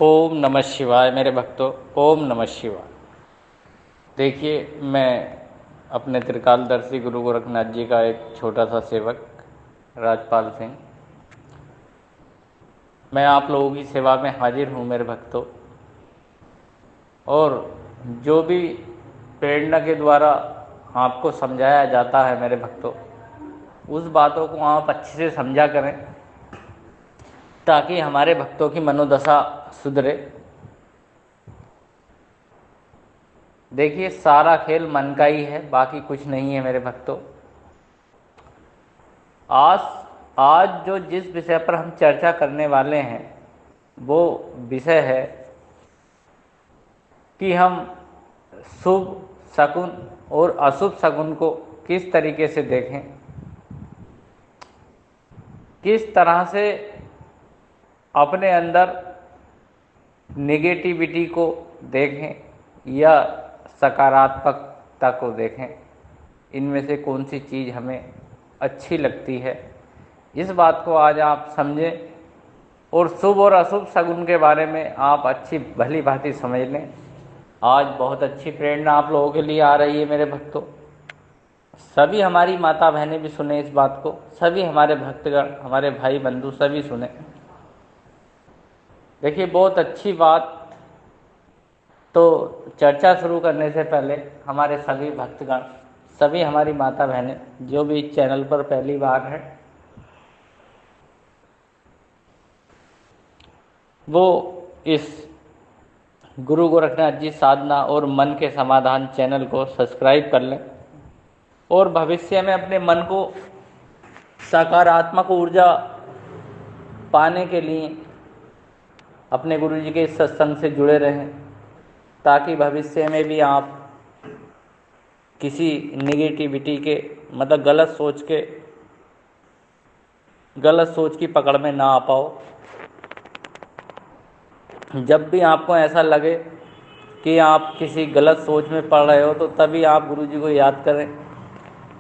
ओम नमः शिवाय मेरे भक्तों। ओम नमः शिवाय। देखिए, मैं अपने त्रिकालदर्शी गुरु गोरखनाथ जी का एक छोटा सा सेवक राजपाल सिंह, मैं आप लोगों की सेवा में हाजिर हूँ मेरे भक्तों। और जो भी प्रेरणा के द्वारा आपको समझाया जाता है मेरे भक्तों, उस बातों को आप अच्छे से समझा करें ताकि हमारे भक्तों की मनोदशा सुधरे। देखिए, सारा खेल मन का ही है, बाकी कुछ नहीं है मेरे भक्तों। आज आज जो जिस विषय पर हम चर्चा करने वाले हैं वो विषय है कि हम शुभ शकुन और अशुभ शकुन को किस तरीके से देखें, किस तरह से अपने अंदर नेगेटिविटी को देखें या सकारात्मकता को देखें, इनमें से कौन सी चीज़ हमें अच्छी लगती है। इस बात को आज आप समझें और शुभ और अशुभ शगुन के बारे में आप अच्छी भली भांति समझ लें। आज बहुत अच्छी प्रेरणा आप लोगों के लिए आ रही है मेरे भक्तों। सभी हमारी माता बहनें भी सुने इस बात को, सभी हमारे भक्तगण, हमारे भाई बंधु सभी सुने। देखिए, बहुत अच्छी बात। तो चर्चा शुरू करने से पहले हमारे सभी भक्तगण, सभी हमारी माता बहनें जो भी इस चैनल पर पहली बार है, वो इस गुरु गोरखनाथ जी साधना और मन के समाधान चैनल को सब्सक्राइब कर लें और भविष्य में अपने मन को सकारात्मक ऊर्जा पाने के लिए अपने गुरु जी के सत्संग से जुड़े रहें, ताकि भविष्य में भी आप किसी नेगेटिविटी के मतलब गलत सोच की पकड़ में ना आ पाओ। जब भी आपको ऐसा लगे कि आप किसी गलत सोच में पड़ रहे हो तो तभी आप गुरु जी को याद करें,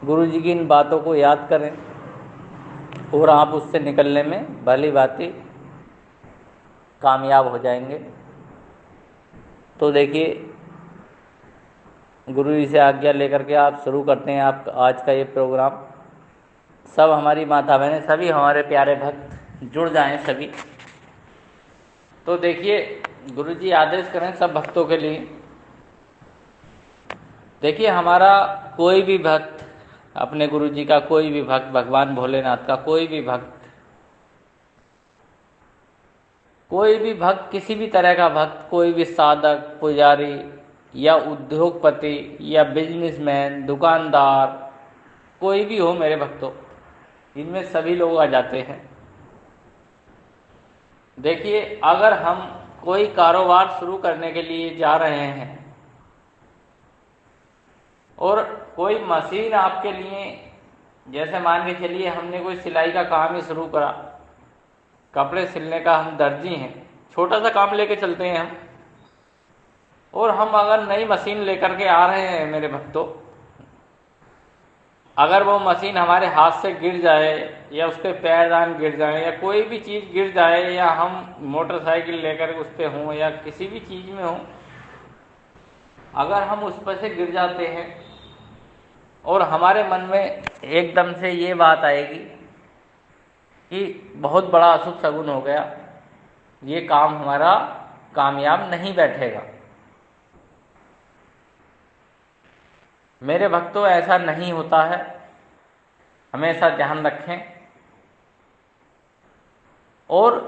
गुरु जी की इन बातों को याद करें और आप उससे निकलने में भली भांति कामयाब हो जाएंगे। तो देखिए, गुरु जी से आज्ञा लेकर के आप शुरू करते हैं आप आज का ये प्रोग्राम। सब हमारी माता बहनें, सभी हमारे प्यारे भक्त जुड़ जाएं सभी। तो देखिए, गुरु जी आदेश करें सब भक्तों के लिए। देखिए, हमारा कोई भी भक्त, अपने गुरु जी का कोई भी भक्त, भगवान भोलेनाथ का कोई भी भक्त, किसी भी तरह का भक्त, कोई भी साधक, पुजारी या उद्योगपति या बिजनेसमैन, दुकानदार, कोई भी हो मेरे भक्तों, इनमें सभी लोग आ जाते हैं। देखिए, अगर हम कोई कारोबार शुरू करने के लिए जा रहे हैं और कोई मशीन आपके लिए, जैसे मान के चलिए हमने कोई सिलाई का काम ही शुरू करा, कपड़े सिलने का, हम दर्जी हैं, छोटा सा काम लेके चलते हैं हम, और हम अगर नई मशीन लेकर के आ रहे हैं मेरे भक्तों, अगर वो मशीन हमारे हाथ से गिर जाए या उसके पैरदान गिर जाए या कोई भी चीज़ गिर जाए या हम मोटरसाइकिल लेकर उस पर हों या किसी भी चीज़ में हों, अगर हम उस पर से गिर जाते हैं और हमारे मन में एकदम से ये बात आएगी कि बहुत बड़ा अशुभ शगुन हो गया, ये काम हमारा कामयाब नहीं बैठेगा। मेरे भक्तों, ऐसा नहीं होता है, हमेशा ध्यान रखें। और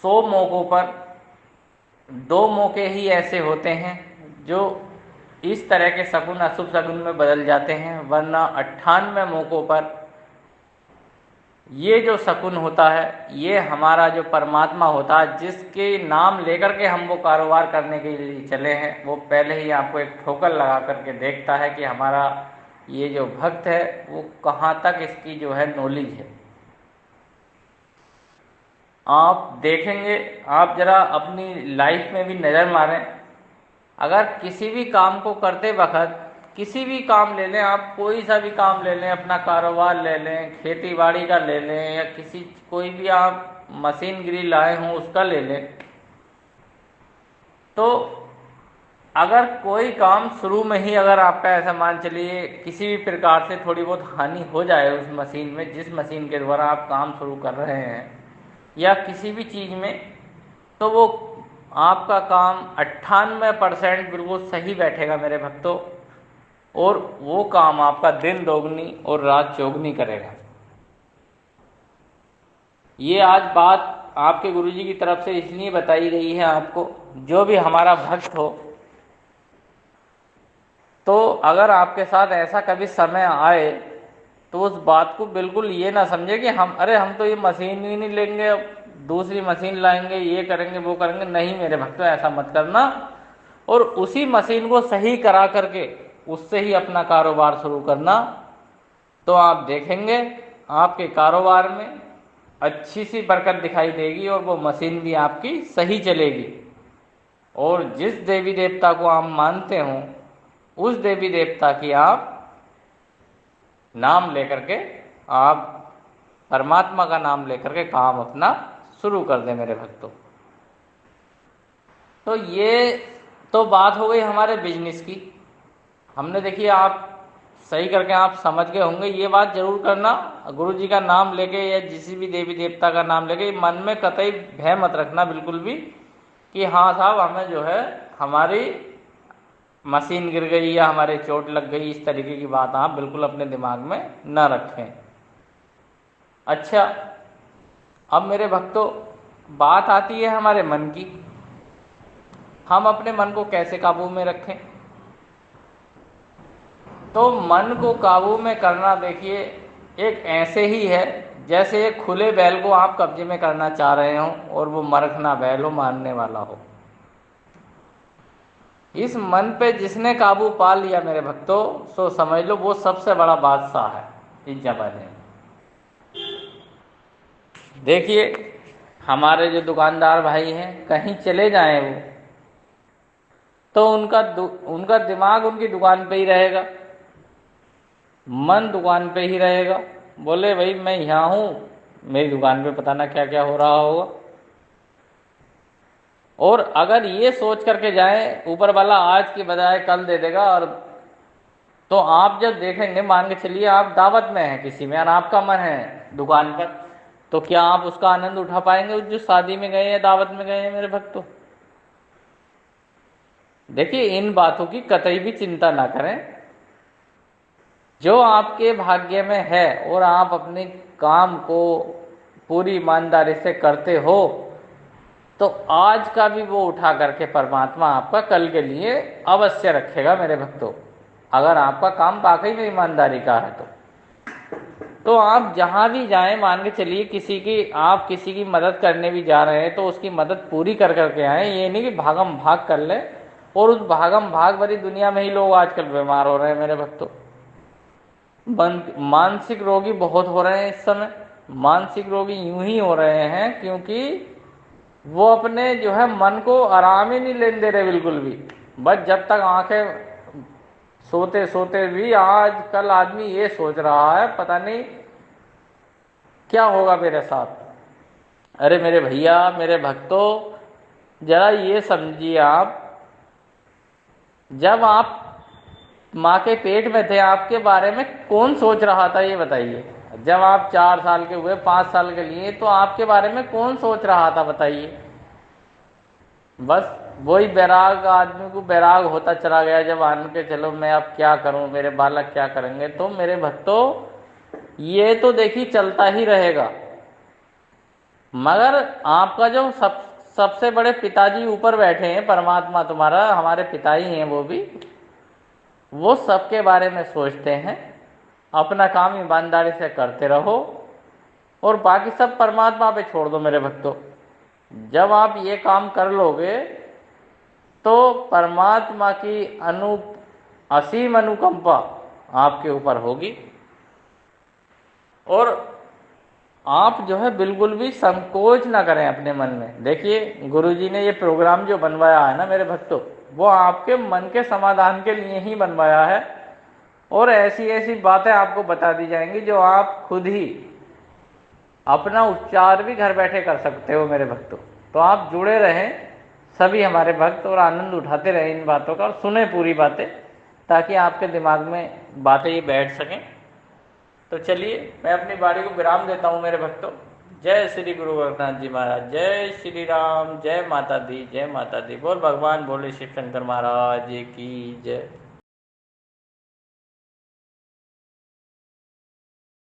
100 मौक़ों पर 2 मौके ही ऐसे होते हैं जो इस तरह के शगुन अशुभ शगुन में बदल जाते हैं, वरना 98 मौक़ों पर ये जो शकुन होता है, ये हमारा जो परमात्मा होता है, जिसके नाम लेकर के हम वो कारोबार करने के लिए चले हैं, वो पहले ही आपको एक ठोकर लगा करके देखता है कि हमारा ये जो भक्त है वो कहाँ तक इसकी जो है नॉलेज है। आप देखेंगे, आप जरा अपनी लाइफ में भी नज़र मारें, अगर किसी भी काम को करते वक्त, किसी भी काम ले लें आप, कोई सा भी काम ले लें, अपना कारोबार ले लें, खेती बाड़ी का ले लें या कोई भी आप मशीन गिरी लाए हों उसका ले लें, तो अगर कोई काम शुरू में ही अगर आपका ऐसा मान चलिए किसी भी प्रकार से थोड़ी बहुत हानि हो जाए उस मशीन में, जिस मशीन के द्वारा आप काम शुरू कर रहे हैं या किसी भी चीज़ में, तो वो आपका काम 98% बिल्कुल सही बैठेगा मेरे भक्तों, और वो काम आपका दिन दोगुनी और रात चौगुनी करेगा। ये आज बात आपके गुरुजी की तरफ से इसलिए बताई गई है आपको, जो भी हमारा भक्त हो, तो अगर आपके साथ ऐसा कभी समय आए तो उस बात को बिल्कुल ये ना समझे कि हम तो ये मशीन ही नहीं लेंगे, अब दूसरी मशीन लाएंगे, ये करेंगे वो करेंगे। नहीं मेरे भक्तों, ऐसा मत करना, और उसी मशीन को सही करा करके उससे ही अपना कारोबार शुरू करना। तो आप देखेंगे आपके कारोबार में अच्छी सी बरकत दिखाई देगी और वो मशीन भी आपकी सही चलेगी। और जिस देवी देवता को आप मानते हो उस देवी देवता की आप नाम लेकर के, आप परमात्मा का नाम लेकर के काम अपना शुरू कर दें मेरे भक्तों। तो ये तो बात हो गई हमारे बिजनेस की। हमने देखिए आप सही करके आप समझ गए होंगे। ये बात जरूर करना, गुरु जी का नाम लेके या किसी भी देवी देवता का नाम लेके मन में कतई भय मत रखना बिल्कुल भी कि हाँ साहब हमें जो है हमारी मशीन गिर गई या हमारे चोट लग गई, इस तरीके की बात आप बिल्कुल अपने दिमाग में न रखें। अच्छा, अब मेरे भक्तों बात आती है हमारे मन की। हम अपने मन को कैसे काबू में रखें? तो मन को काबू में करना देखिए एक ऐसे ही है जैसे एक खुले बैल को आप कब्जे में करना चाह रहे हो और वो मरखना बैल हो, मारने वाला हो। इस मन पे जिसने काबू पा लिया मेरे भक्तों, सो समझ लो वो सबसे बड़ा बादशाह है इस जमाने में। देखिए हमारे जो दुकानदार भाई हैं, कहीं चले जाएं वो, तो उनका दिमाग उनकी दुकान पे ही रहेगा, मन दुकान पे ही रहेगा। बोले भाई मैं यहाँ हूँ, मेरी दुकान पे पता ना क्या क्या हो रहा होगा। और अगर ये सोच करके जाए ऊपर वाला आज की बजाय कल दे देगा, और तो आप जब देखेंगे, मान के चलिए आप दावत में हैं किसी में और आपका मन है दुकान पर, तो क्या आप उसका आनंद उठा पाएंगे जो शादी में गए हैं, दावत में गए हैं मेरे भक्तों? देखिए इन बातों की कतई भी चिंता ना करें। जो आपके भाग्य में है और आप अपने काम को पूरी ईमानदारी से करते हो, तो आज का भी वो उठा करके परमात्मा आपका कल के लिए अवश्य रखेगा मेरे भक्तों। अगर आपका काम वाकई में ईमानदारी का है तो आप जहां भी जाएं, मान के चलिए आप किसी की मदद करने भी जा रहे हैं तो उसकी मदद पूरी कर करके आए। ये नहीं कि भागम भाग कर ले, और उस भागम भाग भरी दुनिया में ही लोग आजकल बीमार हो रहे हैं मेरे भक्तों। मानसिक रोगी बहुत हो रहे हैं इस समय। मानसिक रोगी यूं ही हो रहे हैं क्योंकि वो अपने जो है मन को आराम ही नहीं लेने दे रहे बिल्कुल भी। बस जब तक आंखें सोते सोते भी आजकल आदमी ये सोच रहा है पता नहीं क्या होगा मेरे साथ। अरे मेरे भैया, मेरे भक्तों, जरा ये समझिए, आप जब आप माँ के पेट में थे आपके बारे में कौन सोच रहा था ये बताइए? जब आप 4 साल के हुए, 5 साल के लिए, तो आपके बारे में कौन सोच रहा था बताइए? बस वही बैराग, आदमी को बैराग होता चला गया जब आन के चलो मैं अब क्या करूं, मेरे बालक क्या करेंगे। तो मेरे भक्तों ये तो देखिए चलता ही रहेगा, मगर आपका जो सबसे बड़े पिताजी ऊपर बैठे हैं, परमात्मा तुम्हारा, हमारे पिता ही हैं वो सबके बारे में सोचते हैं। अपना काम ईमानदारी से करते रहो और बाकी सब परमात्मा पे छोड़ दो मेरे भक्तों। जब आप ये काम कर लोगे तो परमात्मा की असीम अनुकंपा आपके ऊपर होगी और आप जो है बिल्कुल भी संकोच ना करें अपने मन में। देखिए गुरुजी ने ये प्रोग्राम जो बनवाया है ना मेरे भक्तों, वो आपके मन के समाधान के लिए ही बनवाया है, और ऐसी ऐसी बातें आपको बता दी जाएंगी जो आप खुद ही अपना उच्चार भी घर बैठे कर सकते हो मेरे भक्तों। तो आप जुड़े रहें सभी हमारे भक्त और आनंद उठाते रहें इन बातों का और सुने पूरी बातें, ताकि आपके दिमाग में बातें ये बैठ सकें। तो चलिए मैं अपनी बाणी को विराम देता हूँ मेरे भक्तों। जय श्री गुरु गोरखनाथ जी महाराज, जय श्री राम, जय माता दी, जय माता दी। बोल भगवान भोले शिव शंकर महाराज की जय।